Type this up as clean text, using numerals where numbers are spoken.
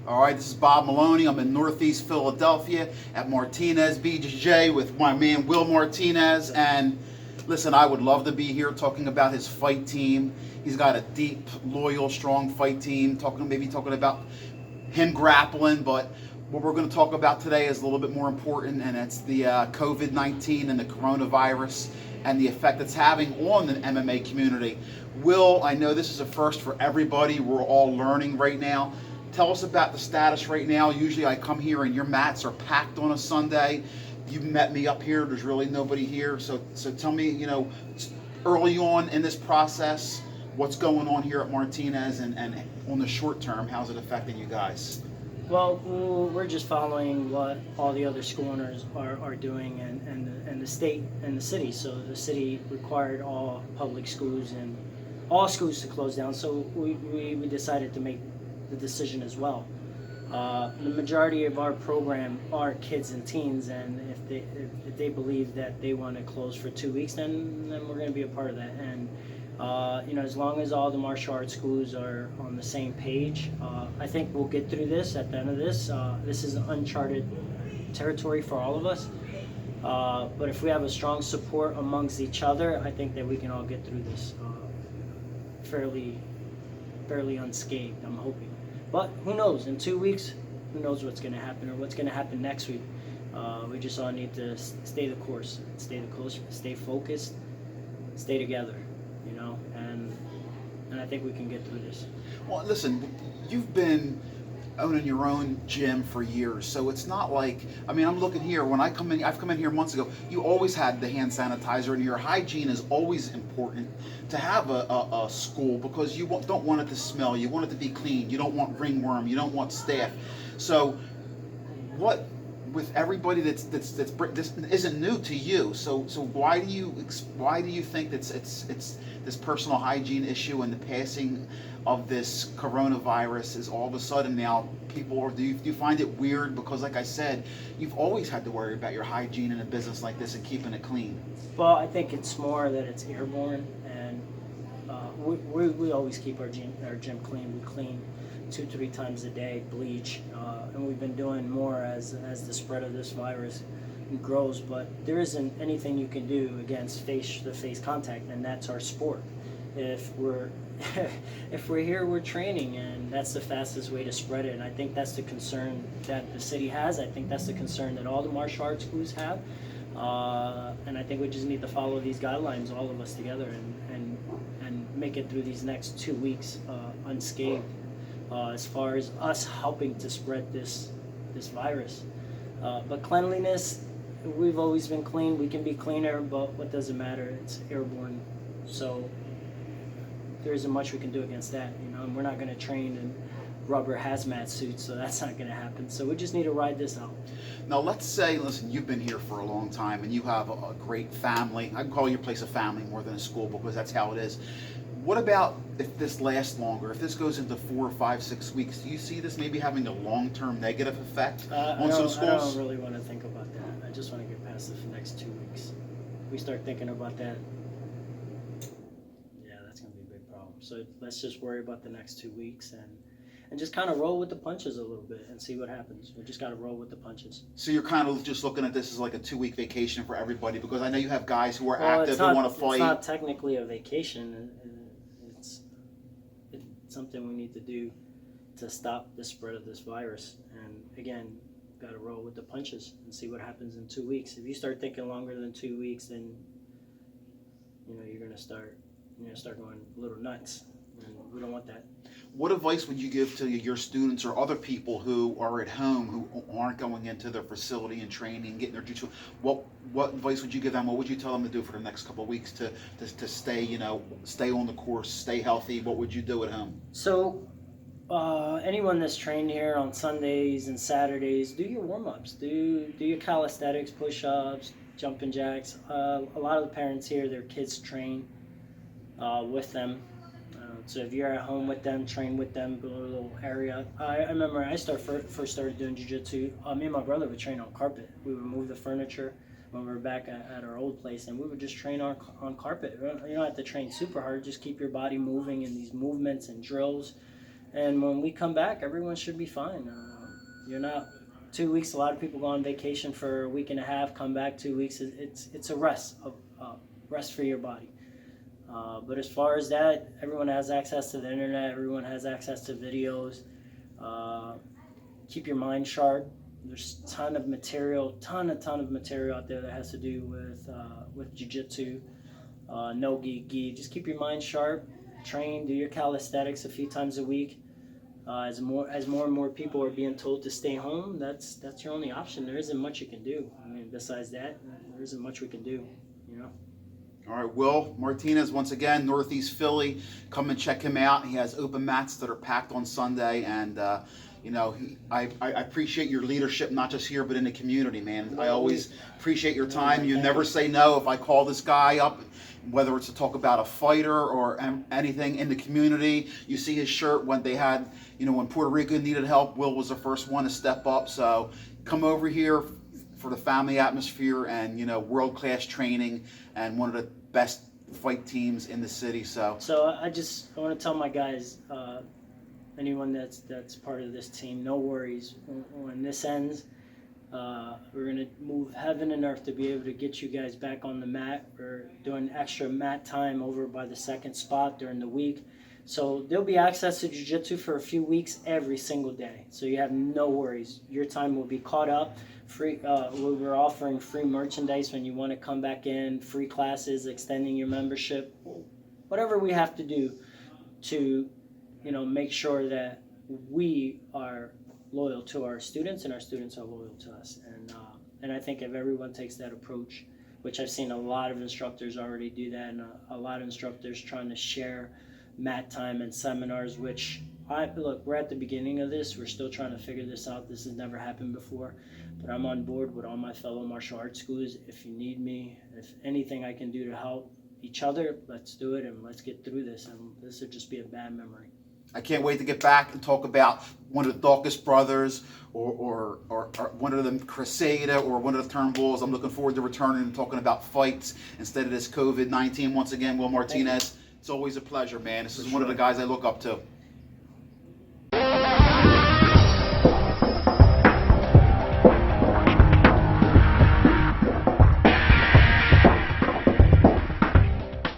All right, this is Bob Maloney. I'm in Northeast Philadelphia at Martinez BJJ with my man Will Martinez. And listen, I would love to be here talking about his fight team. He's got a deep, loyal, strong fight team. Maybe talking about him grappling, but what we're going to talk about today is a little bit more important, and it's the COVID-19 and the coronavirus and the effect it's having on the MMA community. Will, I know this is a first for everybody. We're all learning right now. Tell us about the status right now. Usually I come here and your mats are packed on a Sunday. You met me up here. There's really nobody here. So tell me, early on in this process, what's going on here at Martinez, and on the short term, how's it affecting you guys? Well, we're just following what all the other school owners are doing, and the state and the city. So the city required all public schools and all schools to close down. So we decided to make the decision as well. The majority of our program are kids and teens, and if they believe that they want to close for 2 weeks, then we're going to be a part of that. And as long as all the martial arts schools are on the same page, I think we'll get through this. At the end of this, this is uncharted territory for all of us. But if we have a strong support amongst each other, I think that we can all get through this fairly unscathed, I'm hoping. But who knows? In 2 weeks, who knows what's going to happen or what's going to happen next week. We just all need to stay the course, stay focused, stay together, and I think we can get through this. Well, listen, you've been owning your own gym for years, so it's not like, I'm looking here, when I've come in here months ago, you always had the hand sanitizer, and your hygiene is always important to have a school, because you don't want it to smell, you want it to be clean, you don't want ringworm, you don't want staph. So what, with everybody this isn't new to you, so why do you think it's this personal hygiene issue and the passing of this coronavirus is all of a sudden now do you find it weird? Because like I said, you've always had to worry about your hygiene in a business like this and keeping it clean. Well, I think it's more that it's airborne, and we always keep our gym clean. We clean 2-3 times a day, bleach, and we've been doing more as the spread of this virus grows. But there isn't anything you can do against face-to-face contact, and that's our sport. If we're here, we're training, and that's the fastest way to spread it. And I think that's the concern that the city has. I think that's the concern that all the martial arts schools have. And I think we just need to follow these guidelines, all of us together, and make it through these next 2 weeks unscathed. As far as us helping to spread this virus. But cleanliness, we've always been clean. We can be cleaner, but what does it matter? It's airborne. So there isn't much we can do against that, and we're not going to train in rubber hazmat suits, so that's not going to happen. So we just need to ride this out. Now let's say, listen, you've been here for a long time and you have a great family. I call your place a family more than a school, because that's how it is. What about if this lasts longer? If this goes into 4, 5, 6 weeks, do you see this maybe having a long-term negative effect on some schools? I don't really want to think about that. I just want to get past the next 2 weeks. If we start thinking about that, yeah, that's going to be a big problem. So let's just worry about the next 2 weeks and just kind of roll with the punches a little bit and see what happens. We just got to roll with the punches. So you're kind of just looking at this as like a 2-week vacation for everybody, because I know you have guys who are active and want to fight. It's not technically a vacation. It's something we need to do to stop the spread of this virus. And again, got to roll with the punches and see what happens in 2 weeks. If you start thinking longer than 2 weeks, then you're gonna start going a little nuts. And we don't want that. What advice would you give to your students or other people who are at home who aren't going into their facility and training, getting their jiu-jitsu? What advice would you give them? What would you tell them to do for the next couple of weeks to stay stay on the course, stay healthy? What would you do at home? So anyone that's trained here on Sundays and Saturdays, do your warm-ups, do your calisthenics, push-ups, jumping jacks. A lot of the parents here, their kids train with them. So if you're at home with them, train with them, build a little area. I remember I first started doing jiu-jitsu. Me and my brother would train on carpet. We would move the furniture when we were back at our old place, and we would just train on carpet. You don't have to train super hard. Just keep your body moving in these movements and drills, And when we come back, everyone should be fine. You're not 2 weeks. A lot of people go on vacation for a week and a half, come back 2 weeks. It's a rest, rest for your body. But as far as that, everyone has access to the internet. Everyone has access to videos. Keep your mind sharp. There's a ton of material out there that has to do with jiu-jitsu, no-gi. Just keep your mind sharp. Train, do your calisthenics a few times a week. As more and more people are being told to stay home, that's your only option. There isn't much you can do. I mean, besides that, there isn't much we can do. All right, Will Martinez, once again, Northeast Philly. Come and check him out. He has open mats that are packed on Sunday, and I appreciate your leadership, not just here but in the community, man. I always appreciate your time. You never say no. If I call this guy up, whether it's to talk about a fighter or anything in the community, you see his shirt when they had, when Puerto Rico needed help, Will was the first one to step up. So come over here for the family atmosphere and world-class training and one of the best fight teams in the city. So I want to tell my guys, anyone that's part of this team, no worries. When this ends, we're gonna move heaven and earth to be able to get you guys back on the mat. We're doing extra mat time over by the second spot during the week. So there'll be access to jiu-jitsu for a few weeks every single day. So you have no worries. Your time will be caught up. Free. We're offering free merchandise when you want to come back in, free classes, extending your membership, whatever we have to do to, make sure that we are loyal to our students and our students are loyal to us. And I think if everyone takes that approach, which I've seen a lot of instructors already do that, and a lot of instructors trying to share mat time and seminars, which look, we're at the beginning of this. We're still trying to figure this out. This has never happened before, but I'm on board with all my fellow martial arts schools. If you need me, if anything I can do to help each other, let's do it and let's get through this. And this would just be a bad memory. I can't wait to get back and talk about one of the Dawkins brothers or one of them Crusader or one of the Turnbulls. I'm looking forward to returning and talking about fights instead of this COVID-19. Once again, Will Martinez, it's always a pleasure, man. This is one of the guys I look up to.